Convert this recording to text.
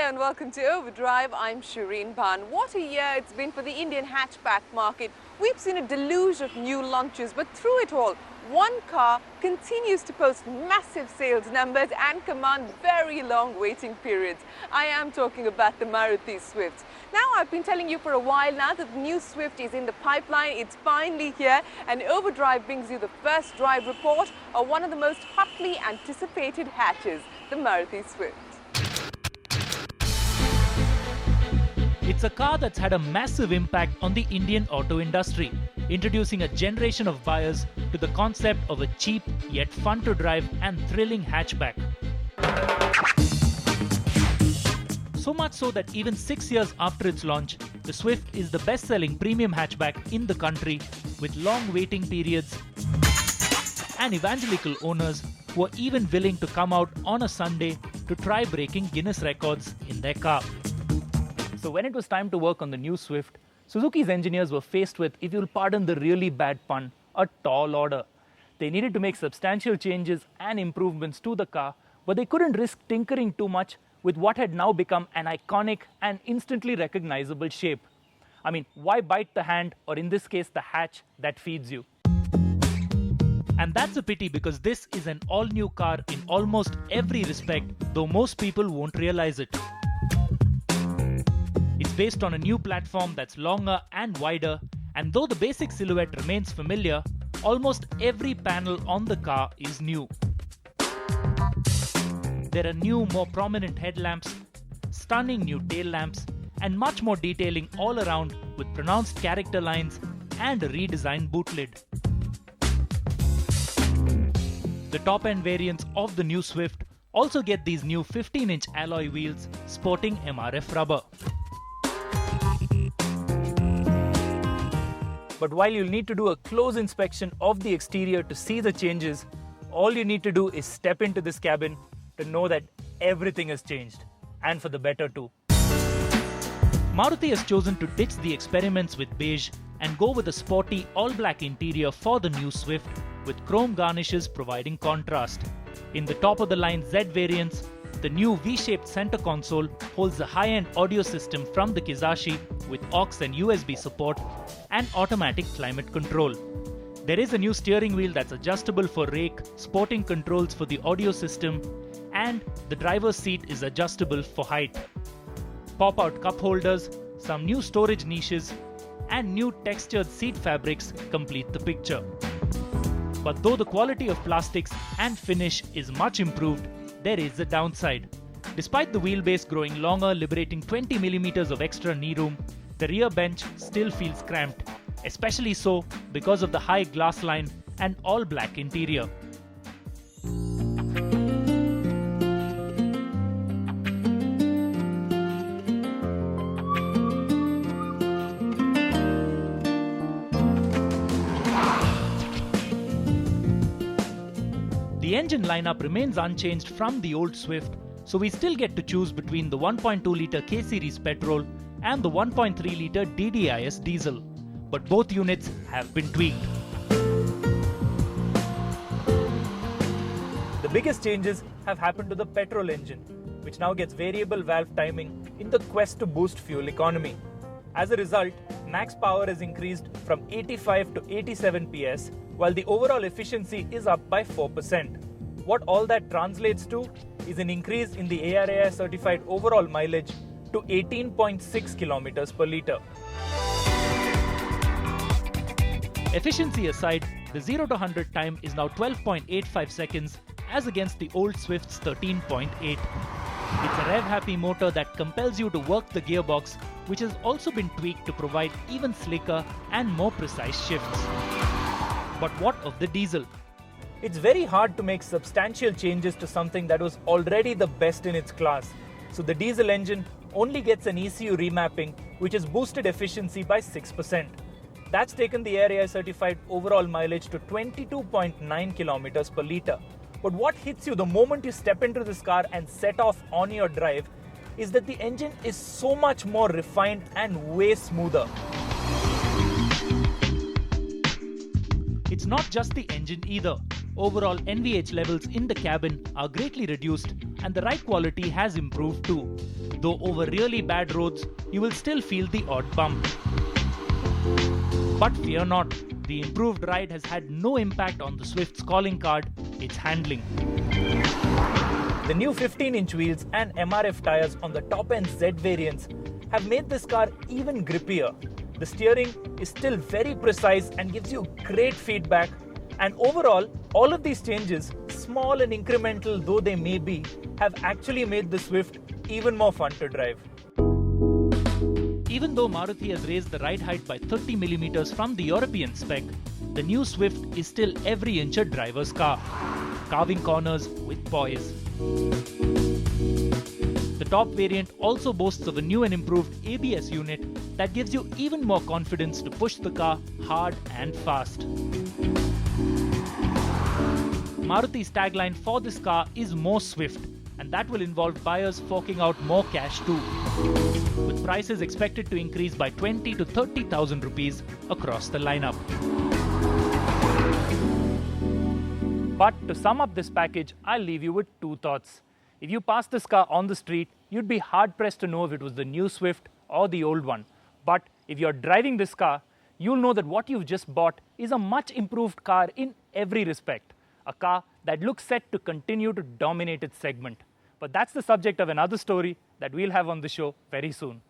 Hello and welcome to Overdrive. I'm Shireen Bhan. What a year it's been for the Indian hatchback market. We've seen a deluge of new launches, but through it all, one car continues to post massive sales numbers and command very long waiting periods. I am talking about the Maruti Swift. Now, I've been telling you for a while now that the new Swift is in the pipeline. It's finally here, and Overdrive brings you the first drive report of one of the most hotly anticipated hatches, the Maruti Swift. It's a car that's had a massive impact on the Indian auto industry, introducing a generation of buyers to the concept of a cheap yet fun to drive and thrilling hatchback. So much so that even 6 years after its launch, the Swift is the best-selling premium hatchback in the country, with long waiting periods and evangelical owners who are even willing to come out on a Sunday to try breaking Guinness records in their car. So when it was time to work on the new Swift, Suzuki's engineers were faced with, if you'll pardon the really bad pun, a tall order. They needed to make substantial changes and improvements to the car, but they couldn't risk tinkering too much with what had now become an iconic and instantly recognizable shape. I mean, why bite the hand, or in this case, the hatch that feeds you? And that's a pity, because this is an all-new car in almost every respect, though most people won't realize it. It's based on a new platform that's longer and wider, and though the basic silhouette remains familiar, almost every panel on the car is new. There are new, more prominent headlamps, stunning new tail lamps, and much more detailing all around, with pronounced character lines and a redesigned boot lid. The top-end variants of the new Swift also get these new 15-inch alloy wheels sporting MRF rubber. But while you'll need to do a close inspection of the exterior to see the changes, all you need to do is step into this cabin to know that everything has changed, and for the better too. Maruti has chosen to ditch the experiments with beige and go with a sporty all-black interior for the new Swift, with chrome garnishes providing contrast. In the top-of-the-line Z variants, the new V-shaped center console holds the high-end audio system from the Kizashi with aux and USB support and automatic climate control. There is a new steering wheel that's adjustable for rake, sporting controls for the audio system, and the driver's seat is adjustable for height. Pop-out cup holders, some new storage niches, and new textured seat fabrics complete the picture. But though the quality of plastics and finish is much improved, there is a downside. Despite the wheelbase growing longer, liberating 20 millimeters of extra knee room, the rear bench still feels cramped, especially so because of the high glass line and all-black interior. The engine lineup remains unchanged from the old Swift, so we still get to choose between the 1.2-litre K-Series petrol and the 1.3-litre DDIS diesel, but both units have been tweaked. The biggest changes have happened to the petrol engine, which now gets variable valve timing in the quest to boost fuel economy. As a result, max power has increased from 85 to 87 PS, while the overall efficiency is up by 4%. What all that translates to is an increase in the ARAI certified overall mileage to 18.6 kilometers per litre. Efficiency aside, the 0 to 100 time is now 12.85 seconds as against the old Swift's 13.8. It's a rev-happy motor that compels you to work the gearbox, which has also been tweaked to provide even slicker and more precise shifts. But what of the diesel? It's very hard to make substantial changes to something that was already the best in its class. So the diesel engine only gets an ECU remapping, which has boosted efficiency by 6%. That's taken the ARAI certified overall mileage to 22.9 kilometers per litre. But what hits you the moment you step into this car and set off on your drive is that the engine is so much more refined and way smoother. It's not just the engine either. Overall NVH levels in the cabin are greatly reduced and the ride quality has improved too. Though over really bad roads, you will still feel the odd bump. But fear not, the improved ride has had no impact on the Swift's calling card, its handling. The new 15-inch wheels and MRF tires on the top-end Z variants have made this car even grippier. The steering is still very precise and gives you great feedback. And overall, all of these changes, small and incremental though they may be, have actually made the Swift even more fun to drive. Even though Maruti has raised the ride height by 30 mm from the European spec, the new Swift is still every inch a driver's car, carving corners with poise. The top variant also boasts of a new and improved ABS unit that gives you even more confidence to push the car hard and fast. Maruti's tagline for this car is more Swift, and that will involve buyers forking out more cash too, with prices expected to increase by 20 to 30,000 rupees across the lineup. But to sum up this package, I'll leave you with two thoughts. If you pass this car on the street, you'd be hard-pressed to know if it was the new Swift or the old one. But if you're driving this car, you'll know that what you've just bought is a much improved car in every respect. A car that looks set to continue to dominate its segment. But that's the subject of another story that we'll have on the show very soon.